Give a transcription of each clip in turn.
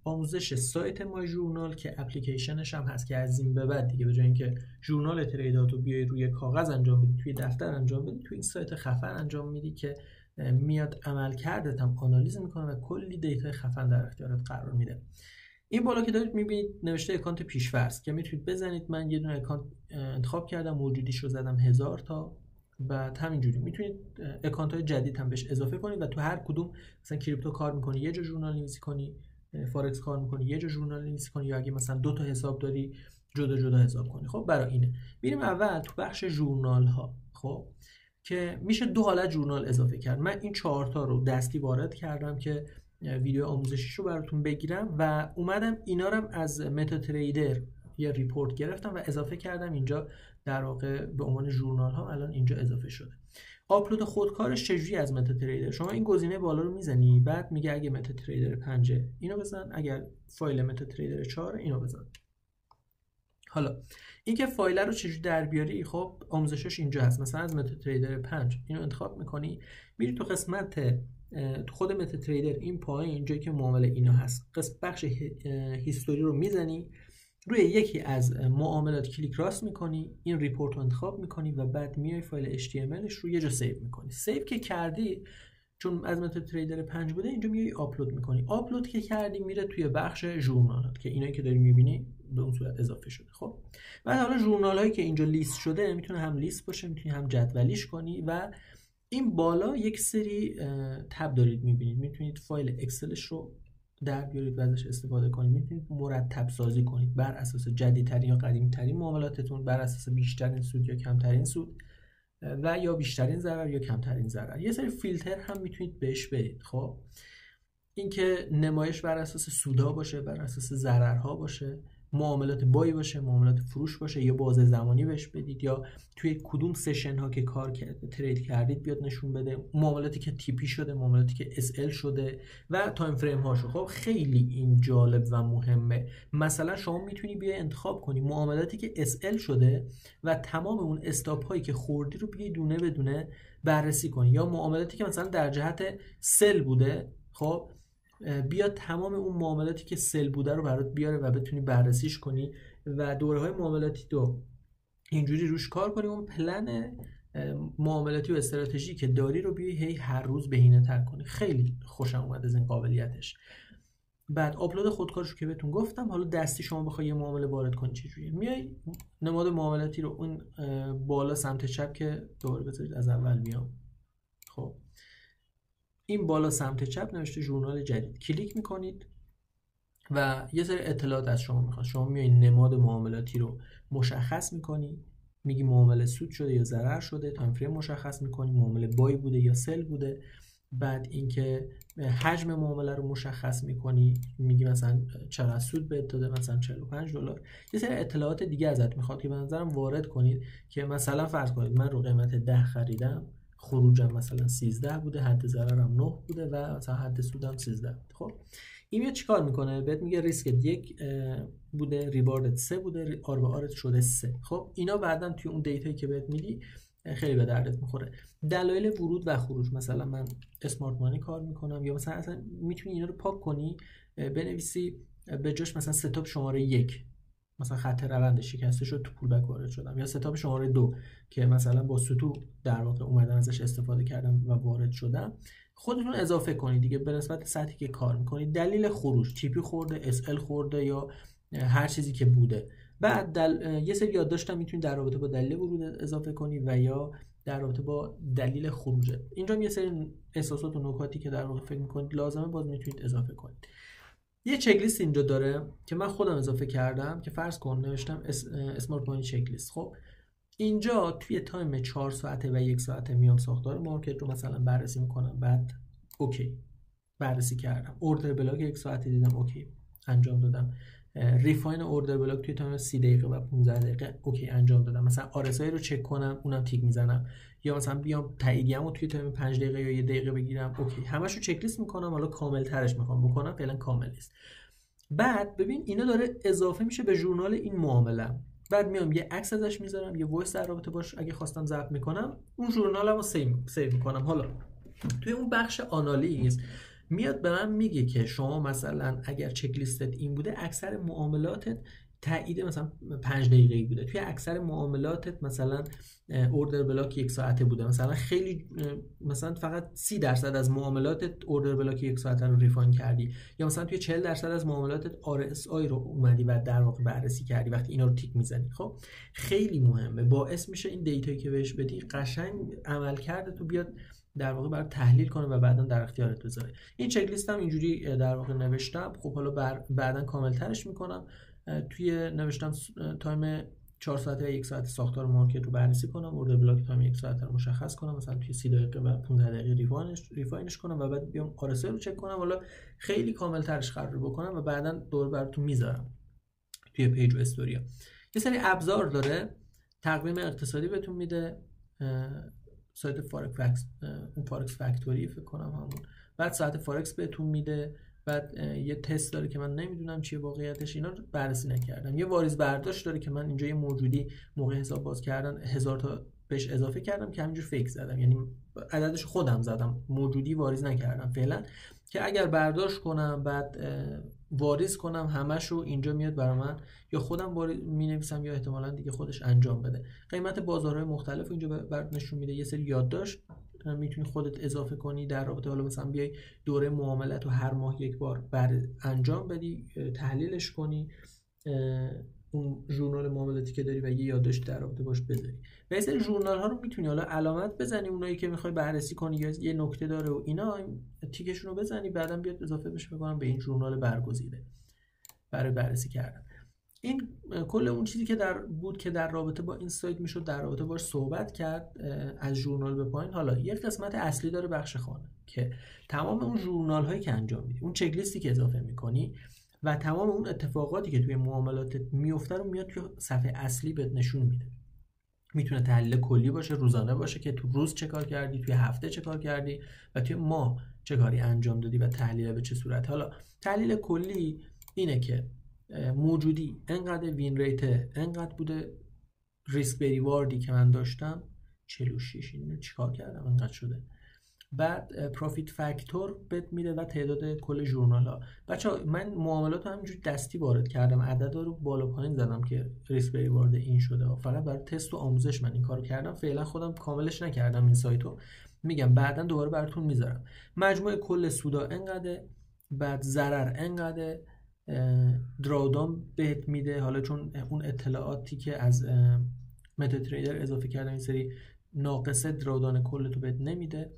آموزش سایت مای ژورنال که اپلیکیشنش هم هست که از این به بعد دیگه به جای اینکه ژورنال تریداتو بیای روی کاغذ انجام بدی، توی دفتر انجام بدی، توی این سایت خفن انجام میدی که میاد عملکردت هم آنالیز میکنه و کلی دیتا خفن در اختیارت قرار میده. این بالا که دارید میبینید نوشته اکانت پیش‌فرض که میتونید بزنید. من یه دونه اکانت انتخاب کردم، موجودیش رو زدم 1000 تا. بعد همینجوری میتونید اکانت های جدید هم بهش اضافه کنید و تو هر کدوم مثلا کریپتو کار میکنی یه جا ژورنال نویسی کنی، فارکس کار میکنی یه جا ژورنال نویسی کنی، یا اگه مثلا 2 تا حساب داری جدا جدا حساب کنی. خب برای اینه میریم اول تو بخش ژورنال ها. خب که میشه 2 حالت ژورنال اضافه کرد. من این 4 تا رو دستی وارد کردم که ویدیو آموزشیش رو براتون بگیرم و اومدم اینا رو از متا تریدر یه ریپورت گرفتم و اضافه کردم اینجا، در واقع به عنوان ژورنال ها الان اینجا اضافه شده. آپلود خودکارش چجوری از متا تریدر؟ شما این گزینه بالا رو میزنی، بعد میگه اگه متا تریدر 5 اینو بزن، اگر فایل متا تریدر 4 اینو بزن. حالا اینکه فایل رو چجوری در بیاری، خب آموزشش اینجا هست. مثلا از متا تریدر 5 اینو انتخاب میکنی، میری تو قسمت تو خود متا تریدر این پایین اینجایی که معامله اینا هست، بخش هیستوری رو میزنی، روی یکی از معاملات کلیک راست میکنی، این ریپورت رو انتخاب میکنی و بعد میای فایل HTMLش رو یه جا سیو میکنی. سیو که کردی، چون از متا تریدر 5 بوده، اینجا میای آپلود میکنی. آپلود که کردی میره توی بخش ژورنالات که اینایی که داری میبینی به اون صورت اضافه شده. خب بعد حالا ژورنال هایی که اینجا لیست شده میتونه هم لیست باشه، میتونی هم جدولیش کنی و این بالا یک سری تب دارید میبینید. میتونید فایل اکسلش رو در بیارید و ازش استفاده کنید. میتونید مرتب سازی کنید بر اساس جدیدترین یا قدیمی‌ترین معاملاتتون، بر اساس بیشترین سود یا کمترین سود و یا بیشترین ضرر یا کمترین ضرر. یه سری فیلتر هم میتونید بهش بدید. خب اینکه نمایش بر اساس سودها باشه، بر اساس ضررها باشه، معاملات بای باشه، معاملات فروش باشه، یا بازه زمانی بهش بدید، یا توی کدوم سشن ها که کار ترید کردید بیاد نشون بده، معاملاتی که تیپی شده، معاملاتی که SL شده و تایم فریم هاشو. خب خیلی این جالب و مهمه. مثلا شما میتونی بیای انتخاب کنی معاملاتی که SL شده و تمام اون استاپ هایی که خوردی رو بیای دونه به دونه بررسی کنی، یا معاملاتی که مثلا در جهت سل بوده، خب بیا تمام اون معاملاتی که سل بوده رو برات بیاره و بتونی بررسیش کنی و دوره‌های معاملاتی تو اینجوری روش کار کنی. اون پلن معاملاتی و استراتژی که داری رو بیای هی هر روز بهینه‌تر کنی. خیلی خوشم اومد از این قابلیتش. بعد آپلود خودکارش که بهتون گفتم. حالا دستی شما بخوای یه معامله وارد کنی چجوریه؟ میای نماد معاملاتی رو اون بالا سمت چپ که دوباره بذارید از اول بیام. خب این بالا سمت چپ نوشته ژورنال جدید، کلیک میکنید و یه سری اطلاعات از شما میخواد. شما میای نماد معاملاتی رو مشخص میکنی، میگی معامله سود شده یا ضرر شده، تایم فریم مشخص میکنی، معامله بای بوده یا سل بوده. بعد اینکه حجم معامله رو مشخص میکنی، میگی مثلا چقدر سود بهت داده، مثلا $45. یه سری اطلاعات دیگه ازت میخواد که به نظرم وارد کنید، که مثلا فرض کنید من رو قیمت 10 خریدم، خروجم مثلا 13 بوده، حد ضررم 9 بوده و مثلا حد سودم 13 بوده. خب این میاد چیکار میکنه؟ بهت میگه ریسکت 1 بوده، ریواردت 3 بوده، آر به آرت شده 3. خب اینا بعداً توی اون دیتایی که بهت میدی خیلی به دردت میخوره. دلایل ورود و خروج، مثلا من اسمارت مانی کار میکنم، یا مثلا اصلا میتونی اینا رو پاک کنی، بنویسی به جاش مثلا ستاپ شماره 1، مثلا خط روند شکسته شد تو پولبک وارد شدم، یا ستاپ شماره 2 که مثلا با سطوح در واقع اومدم ازش استفاده کردم و وارد شدم. خودتون اضافه کنید دیگه به نسبت سطحی که کار میکنید. دلیل خروج، تیپی خورده، SL خورده، یا هر چیزی که بوده. بعد یه سری یادداشت هم میتونید در رابطه با دلیل ورود اضافه کنی و یا در رابطه با دلیل خروج. اینجا یه سری احساسات و نکاتی که در واقع فکر میکنید لازمه باز میتونید اضافه کنید. یه چک لیست اینجا داره که من خودم اضافه کردم، که فرض کن نوشتم اسمارت مانی چک لیست. خب اینجا توی تایم 4 ساعته و 1 ساعته میام ساختار مارکت رو مثلا بررسی میکنم، بعد اوکی بررسی کردم. اوردر بلاک 1 ساعته دیدم، اوکی انجام دادم. ریفاین اوردر بلاک توی تایم 30 دقیقه و 15 دقیقه اوکی انجام دادم. مثلا RSI رو چک کنم، اونم تیک میزنم، یا مثلا بیام تاییدیه‌مو توی تایم 5 دقیقه یا 1 دقیقه بگیرم، اوکی همشو چک لیست میکنم. حالا کامل ترش میخوام بکنم، فعلا کامل نیست. بعد ببین اینا داره اضافه میشه به ژورنال این معامله. بعد میام یه عکس ازش میذارم، یه وایس در رابطه باش اگه خواستم ضبط میکنم، اون ژورنالمو سیو میکنم. حالا توی اون بخش آنالیز میاد به من میگه که شما مثلا اگر چک لیستت این بوده، اکثر معاملاتت تایید مثلا 5 دقیقه‌ای بوده، توی اکثر معاملاتت مثلا اوردر بلاک 1 ساعته بوده، مثلا خیلی مثلا فقط 30% از معاملاتت اوردر بلاک 1 ساعته رو ریفاین کردی، یا مثلا توی 40% از معاملاتت RSI رو اومدی و در واقع بررسی کردی. وقتی اینا رو تیک میزنی، خب خیلی مهمه، باعث میشه این دیتایی که بهش بدی قشنگ عملکرد تو بیاد در واقع برای تحلیل کنه و بعدا در اختیارت بذاره. این چک لیست هم اینجوری در واقع نوشتم. خب حالا بعدا کامل ترش میکنم. توی نوشتم تایم 4 ساعته و 1 ساعت ساختار مارکت رو بررسی کنم، اوردر بلاک تایم 1 ساعت رو مشخص کنم، مثلا توی 30 دقیقه و 15 دقیقه ریفاینش کنم و بعد بیام RSI رو چک کنم. حالا خیلی کامل ترش قرار بکنم و بعدا دور براتون میذارم توی پیج و استوریا. یه سری ابزار داره، تقویم اقتصادی بهتون میده، سایت فارکس فکتوری فکر کنم همون، بعد ساعت فارکس بهتون میده، بعد یه تست داره که من نمیدونم چیه واقعیتش، اینا رو بررسی نکردم. یه واریز برداشت داره که من اینجا یه موجودی موقع حساب باز کردن 1000 تا بهش اضافه کردم که همینجور فیک زدم، یعنی عددش خودم زدم، موجودی واریز نکردم فعلا، که اگر برداشت کنم بعد واریز کنم همشو اینجا میاد برای من، یا خودم می نویسم یا احتمالاً دیگه خودش انجام بده. قیمت بازارهای مختلف اینجا برات نشون میده، یه سری یادداشت میتونی خودت اضافه کنی در رابطه، حالا مثلا بیای دوره معاملت رو هر ماه یک بار انجام بدی، تحلیلش کنی، اون ژورنال معاملاتی که داری و یه یادداشت در رابطه باش بذاری. و یه سری ژورنال ها رو میتونی حالا علامت بزنی، اونایی که میخوای بررسی کنی یا یه نکته داره و اینا تیکشون رو بزنی، بعدم بیاد اضافه بشه بکنم به این ژورنال برگزیده برای بررسی کردن. این کل اون چیزی که در رابطه با این سایت میشد در رابطه باش صحبت کرد از ژورنال به پایین. حالا یک قسمت اصلی داره، بخش خانه، که تمام اون ژورنال هایی که انجام میدی، اون چک لیستی که اضافه میکنی و تمام اون اتفاقاتی که توی معاملاتت میفته رو میاد توی صفحه اصلی بهت نشون میده. میتونه تحلیل کلی باشه، روزانه باشه که تو روز چه کار کردی، توی هفته چه کار کردی و توی ماه چه کاری انجام دادی و تحلیل به چه صورت. حالا تحلیل کلی اینه که موجودی انقدر، وین ریت انقدر بوده، ریسک بریواردی که من داشتم 46، اینو چیکار کردم انقدر شده، بعد پروفیت فاکتور بهت میده و تعداد کل ژورنال ها. بچه‌ها من معاملات رو همینجوری دستی وارد کردم، عددا رو بالا پایین زدم که ریسک بریوارد این شده، فقط برای تست و آموزش من این کارو کردم، فعلا خودم کاملش نکردم این سایتو، میگم بعدا دوباره براتون میذارم. مجموع کل سودا انقدر، بعد ضرر انقدر، درادان بهت میده، حالا چون اون اطلاعاتی که از متا تریدر اضافه کردم این سری ناقصه درادان کل تو بهت نمیده،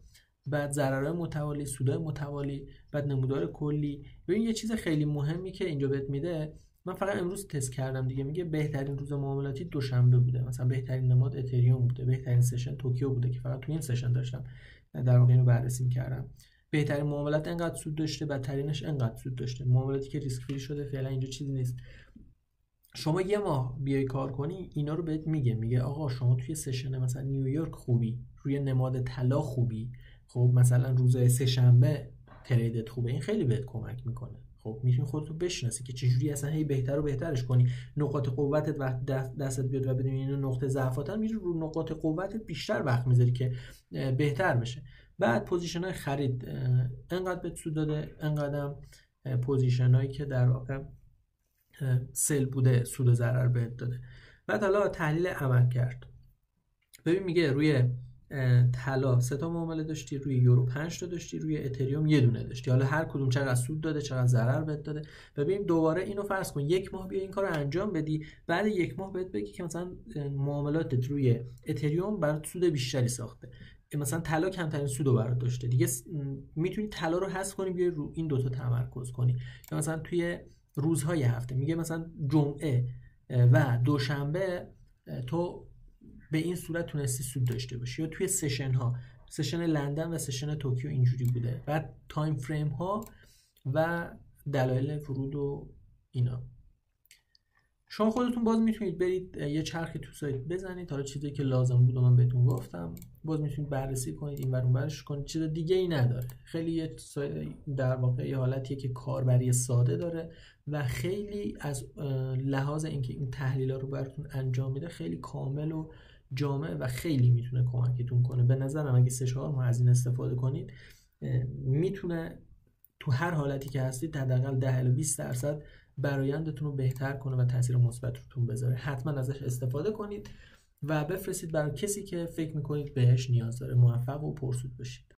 بعد ضررهای متوالی، سودای متوالی، بعد نمودار کلی. ببین یه چیز خیلی مهمی که اینجا بهت میده، من فقط امروز تست کردم دیگه، میگه بهترین روز معاملاتی دوشنبه بوده، مثلا بهترین نماد اتریوم بوده، بهترین سشن توکیو بوده که فقط تو این سشن داشتم در واقع اینو بررسی کردم، بهترین معاملات انقدر سود داشته، بدترینش انقدر سود داشته، معاملاتی که ریسک فری شده فعلا اینجا چیزی نیست. شما یه ماه بیای کار کنی اینا رو بهت میگه آقا شما توی سشن مثلا نیویورک خوبی، روی نماد طلا خوبی، خب مثلا روزهای سه شنبه تریدت خوبه، این خیلی بهت کمک میکنه. خب میتونی خودتو بشناسی که چجوری اصلا هی بهتر و بهترش کنی، نقاط قوتت وقت دستت بیاد و بدونی اینو نقطه ضعفاتن، میتونی رو نقاط قوتت بیشتر وقت میذاری که بهتر بشه. بعد پوزیشن های خرید انقدر بهت سود داده، انقدر پوزیشن هایی که در واقع سل بوده سود و ضرر بهت داده. بعد حالا تحلیل عمل کرد، ببین میگه روی طلا 3 تا معامله داشتی، روی یورو 5 تا داشتی، روی اتریوم یه دونه داشتی، حالا هر کدوم چقدر سود داده چقدر ضرر بهت داده. ببین دوباره اینو فرض کن یک ماه بیا این کارو انجام بدی، بعد یک ماه بهت بگی که مثلا معاملاتت روی اتریوم برات سود بیشتری ساخته، مثلا طلا کمترین سودو برات داشته، دیگه میتونی طلا رو حذف کنی بیای رو این دوتا تمرکز کنی. یا مثلا توی روزهای هفته میگه مثلا جمعه و دوشنبه تو به این صورت تونستی سود داشته باشی، یا توی سشن ها، سشن لندن و سشن توکیو اینجوری بوده، بعد تایم فریم ها و دلایل ورود و اینا. شما خودتون باز میتونید برید یه چرخی تو سایت بزنید، حالا چیزی که لازم بود من بهتون گفتم، باز میتونید بررسی کنید، این ور اون ورش کنید، چیز دیگه ای نداره. خیلی یه در واقع یه حالتیه که کاربری ساده داره و خیلی از لحاظ اینکه این تحلیل‌ها رو براتون انجام میده خیلی کامل و جامع و خیلی میتونه کمکتون کنه. به نظرم اگه 3-4 ماه از این استفاده کنید میتونه تو هر حالتی که هستید حداقل 10 الی 20% برآیندتون رو بهتر کنه و تاثیر مثبت روتون بذاره. حتما ازش استفاده کنید و بفرستید برای کسی که فکر میکنید بهش نیاز داره. موفق و پرسود باشید.